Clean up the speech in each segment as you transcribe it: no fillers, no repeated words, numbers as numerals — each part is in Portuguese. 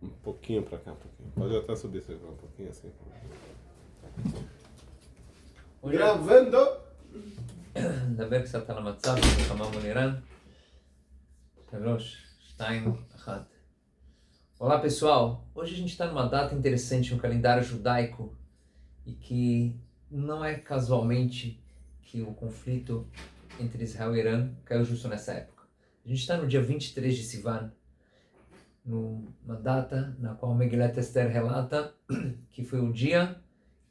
Um pouquinho pra cá, um pouquinho. Pode até subir esse um pouquinho assim. Gravando! נדבר קצת על המצב, מלחמה מול איראן. 3, 2, 1. Olá pessoal, hoje a gente está numa data interessante no calendário judaico e que não é casualmente que o conflito entre Israel e Irã caiu justo nessa época. A gente está no dia 23 de Sivan, numa data na qual Megilat Esther relata que foi o dia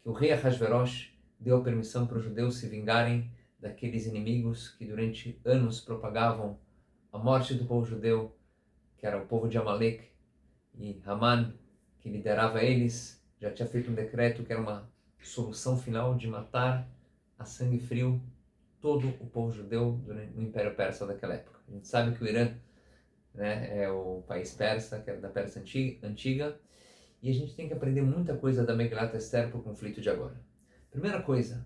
que o rei Ahasverosh deu permissão para os judeus se vingarem daqueles inimigos que durante anos propagavam a morte do povo judeu, que era o povo de Amalek, e Haman, que liderava eles, já tinha feito um decreto que era uma solução final de matar a sangue frio todo o povo judeu no Império Persa daquela época. A gente sabe que o Irã, né, é o país persa, que era da Pérsia antiga, e a gente tem que aprender muita coisa da Megilat Esther para o conflito de agora. Primeira coisa,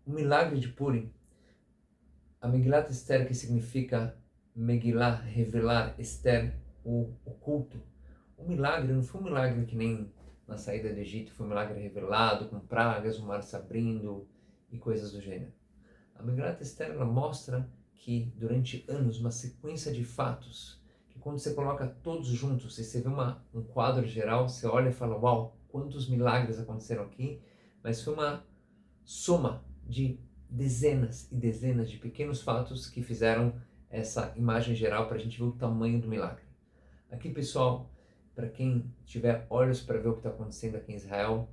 o milagre de Purim, a Megilat Esther, que significa Megillah, revelar, Esther, o oculto. O milagre não foi um milagre que nem na saída do Egito, foi um milagre revelado, com pragas, o mar se abrindo e coisas do gênero. A Megilat Esther, ela mostra que durante anos, uma sequência de fatos, que quando você coloca todos juntos, se você vê um quadro geral, você olha e fala, uau, quantos milagres aconteceram aqui, mas foi uma soma de dezenas e dezenas de pequenos fatos que fizeram essa imagem geral para a gente ver o tamanho do milagre. Aqui, pessoal, para quem tiver olhos para ver o que está acontecendo aqui em Israel,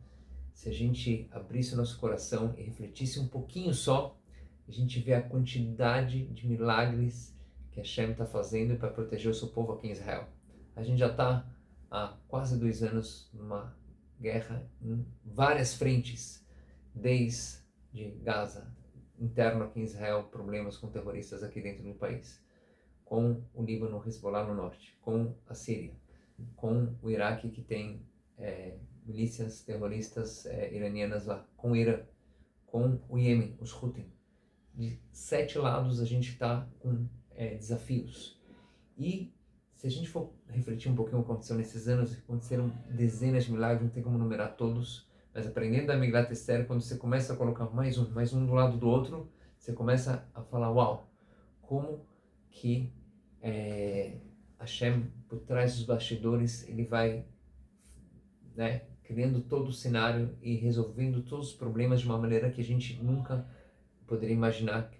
se a gente abrisse o nosso coração e refletisse um pouquinho só, a gente vê a quantidade de milagres que a Hashem está fazendo para proteger o seu povo aqui em Israel. A gente já está há quase 2 anos numa guerra em várias frentes, desde Gaza, interno aqui em Israel, problemas com terroristas aqui dentro do país, com o Líbano, Hezbollah no norte, com a Síria, com o Iraque, que tem milícias terroristas iranianas lá, com o Irã, com o Iêmen, os Houthi. De 7 lados a gente está com desafios. E se a gente for refletir um pouquinho o que aconteceu nesses anos, aconteceram dezenas de milagres, não tem como numerar todos, mas aprendendo da Megilat Esther, quando você começa a colocar mais um do lado do outro, você começa a falar, uau, como que Hashem, por trás dos bastidores, ele vai, né, criando todo o cenário e resolvendo todos os problemas de uma maneira que a gente nunca poderia imaginar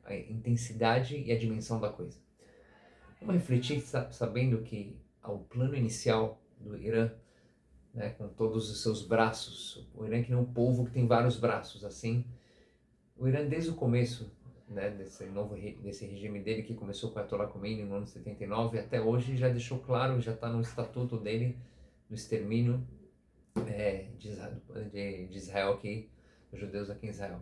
a intensidade e a dimensão da coisa. Vamos refletir sabendo que ao plano inicial do Irã, né, com todos os seus braços, o Irã que não é um povo que tem vários braços, assim, o Irã desde o começo, né, desse regime dele que começou com a Ayatollah Khomeini no ano 79 até hoje, já deixou claro, já está no estatuto dele, do extermínio de Israel aqui, dos judeus aqui em Israel.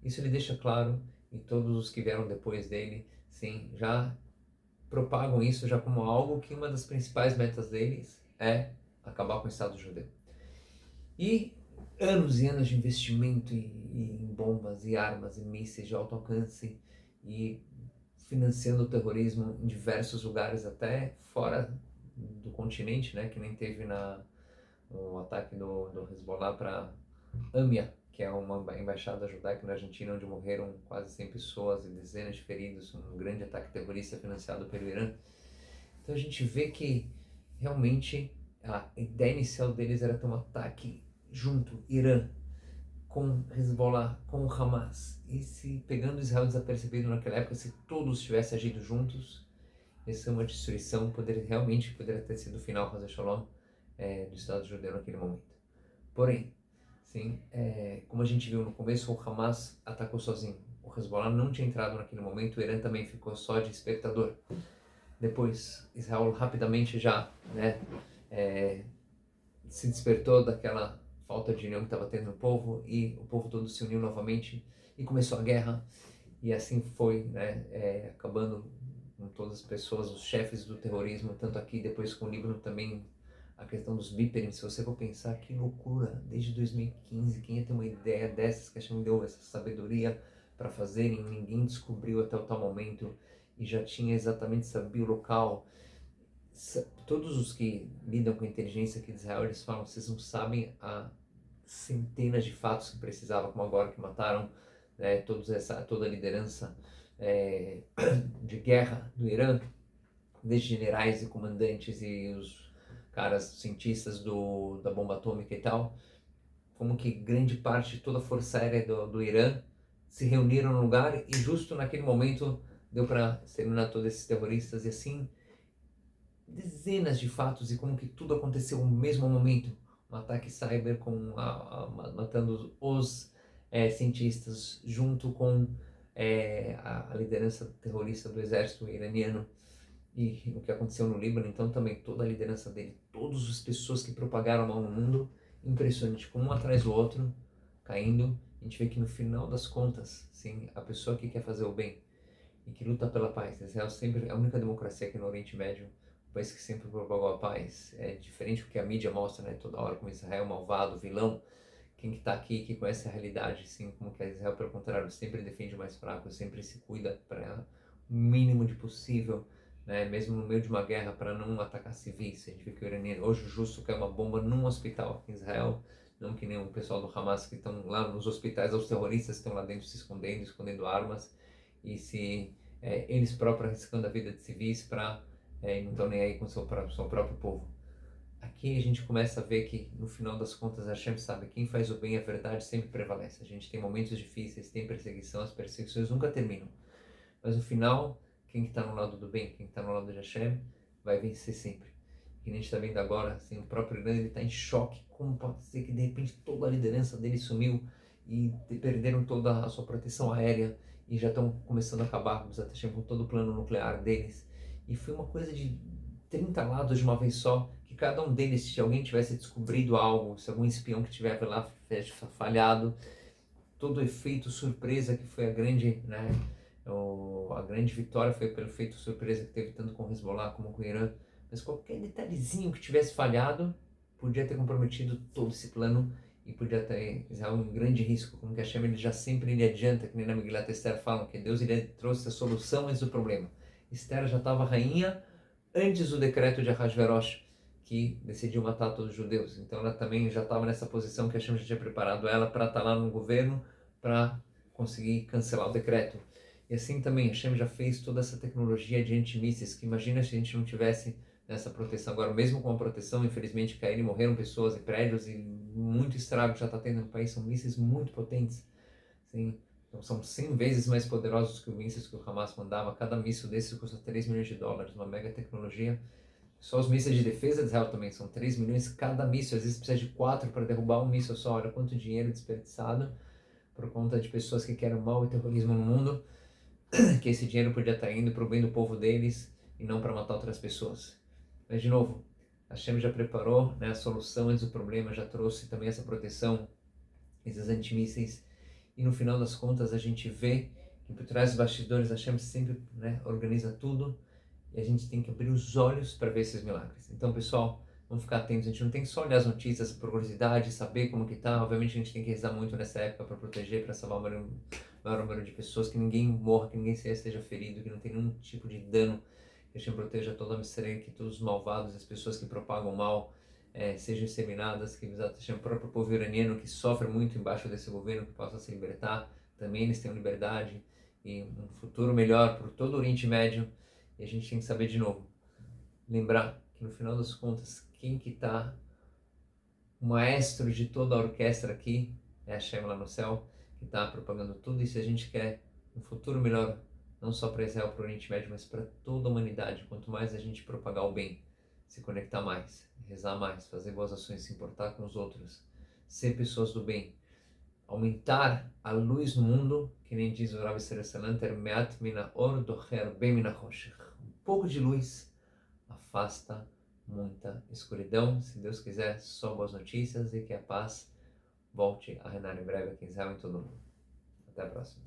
Isso ele deixa claro, e todos os que vieram depois dele, sim, já propagam isso já como algo que uma das principais metas deles é acabar com o Estado judeu. E anos e anos de investimento em bombas e armas e mísseis de alto alcance e financiando o terrorismo em diversos lugares, até fora do continente, né, que nem teve no ataque do Hezbollah para Amia, que é uma embaixada judaica na Argentina, onde morreram quase 100 pessoas e dezenas de feridos, um grande ataque terrorista financiado pelo Irã. Então a gente vê que realmente a ideia inicial deles era ter um ataque junto, Irã, com Hezbollah, com o Hamas. E se pegando Israel desapercebido naquela época, se todos tivessem agido juntos, essa é uma destruição, poderia ter sido o final, Hazel Shalom, do Estado judeu naquele momento. Porém, sim, como a gente viu no começo, o Hamas atacou sozinho. O Hezbollah não tinha entrado naquele momento, o Irã também ficou só de espectador. Depois, Israel rapidamente já, né, se despertou daquela falta de união que estava tendo no povo, e o povo todo se uniu novamente e começou a guerra. E assim foi, né, acabando com todas as pessoas, os chefes do terrorismo, tanto aqui, depois com o Líbano também, a questão dos bípedes. Se você for pensar, que loucura, desde 2015, quem ia ter uma ideia dessas, que a gente deu essa sabedoria para fazerem, ninguém descobriu até o tal momento, e já tinha exatamente, sabia o local, todos os que lidam com a inteligência aqui de Israel, eles falam, vocês não sabem a centenas de fatos que precisava, como agora que mataram toda a liderança de guerra do Irã, desde generais e comandantes e os caras cientistas da bomba atômica e tal, como que grande parte de toda a força aérea do Irã se reuniram no lugar e justo naquele momento deu para exterminar todos esses terroristas e assim dezenas de fatos e como que tudo aconteceu no mesmo momento. Um ataque cyber matando os cientistas junto com a liderança terrorista do exército iraniano e o que aconteceu no Líbano, então também toda a liderança dele, todas as pessoas que propagaram mal no mundo, impressionante, como um atrás do outro, caindo. A gente vê que no final das contas, sim, a pessoa que quer fazer o bem e que luta pela paz, Israel sempre é a única democracia aqui no Oriente Médio, um país que sempre propagou a paz, é diferente do que a mídia mostra, né, toda hora como Israel malvado, vilão. Quem que está aqui, que conhece a realidade, sim, como que a Israel, pelo contrário, sempre defende o mais fraco, sempre se cuida para o mínimo de possível, né, mesmo no meio de uma guerra, para não atacar civis. A gente vê que o iraniano, hoje justo caiu uma bomba num hospital aqui em Israel, não que nem o pessoal do Hamas que estão lá nos hospitais, os terroristas que estão lá dentro se escondendo armas, e se eles próprios arriscando a vida de civis para não estão nem aí com o seu próprio povo. Aqui a gente começa a ver que, no final das contas, a Hashem sabe, quem faz o bem, a verdade sempre prevalece. A gente tem momentos difíceis, tem perseguição, as perseguições nunca terminam. Mas no final, quem está no lado do bem, quem está no lado de Hashem, vai vencer sempre. E a gente está vendo agora, assim, o próprio Irã está em choque. Como pode ser que de repente toda a liderança dele sumiu e perderam toda a sua proteção aérea e já estão começando a acabar com todo o plano nuclear deles. E foi uma coisa de 30 lados de uma vez só, que cada um deles, se alguém tivesse descobrido algo, se algum espião que tiver lá falhado, todo o efeito surpresa que foi a grande, né, a grande vitória foi pelo efeito surpresa que teve tanto com o Hezbollah como com o Irã, mas qualquer detalhezinho que tivesse falhado podia ter comprometido todo esse plano e podia ter Israel um grande risco, como que Hashem ele já sempre ele adianta, que nem na Megillat Esther falam, que Deus ele trouxe a solução antes do problema. Esther já estava rainha antes do decreto de Ahasverosh, que decidiu matar todos os judeus. Então ela também já estava nessa posição que Hashem já tinha preparado ela para estar lá no governo, para conseguir cancelar o decreto. E assim também Hashem já fez toda essa tecnologia de antimísseis, que imagina se a gente não tivesse essa proteção. Agora, mesmo com a proteção, infelizmente caíram e morreram pessoas em prédios e muito estrago já está tendo no país, são mísseis muito potentes. Sim. Então são 100 vezes mais poderosos que os mísseis que o Hamas mandava. Cada míssil desses custa 3 milhões de dólares, uma mega tecnologia. Só os mísseis de defesa de Israel também são 3 milhões cada míssil. Às vezes precisa de 4 para derrubar um míssil só. Olha quanto dinheiro desperdiçado por conta de pessoas que querem mal e terrorismo no mundo. Que esse dinheiro podia estar indo para o bem do povo deles e não para matar outras pessoas. Mas de novo, a Hashem já preparou, né, a solução antes do problema, já trouxe também essa proteção, esses antimísseis. E no final das contas a gente vê que por trás dos bastidores a Hashem sempre, né, organiza tudo e a gente tem que abrir os olhos para ver esses milagres. Então, pessoal, vamos ficar atentos. A gente não tem que só olhar as notícias por curiosidade, saber como que tá. Obviamente a gente tem que rezar muito nessa época para proteger, para salvar o maior número de pessoas, que ninguém morra, que ninguém esteja ferido, que não tenha nenhum tipo de dano. Que a gente proteja toda a miséria, que todos os malvados, as pessoas que propagam mal, sejam exterminadas, que o próprio povo iraniano que sofre muito embaixo desse governo, que possa se libertar, também eles tenham liberdade e um futuro melhor para todo o Oriente Médio. E a gente tem que saber de novo, lembrar que no final das contas, quem que está o maestro de toda a orquestra aqui é Hashem lá no céu, que está propagando tudo. E se a gente quer um futuro melhor, não só para Israel, para o Oriente Médio, mas para toda a humanidade, quanto mais a gente propagar o bem, se conectar mais, rezar mais, fazer boas ações, se importar com os outros, ser pessoas do bem, aumentar a luz no mundo, que nem diz o Rav Israel Salanter, meat mina or docher ben mina choshech. Um pouco de luz afasta muita escuridão. Se Deus quiser, só boas notícias e que a paz volte a reinar em breve aqui em Israel e em todo mundo. Até a próxima.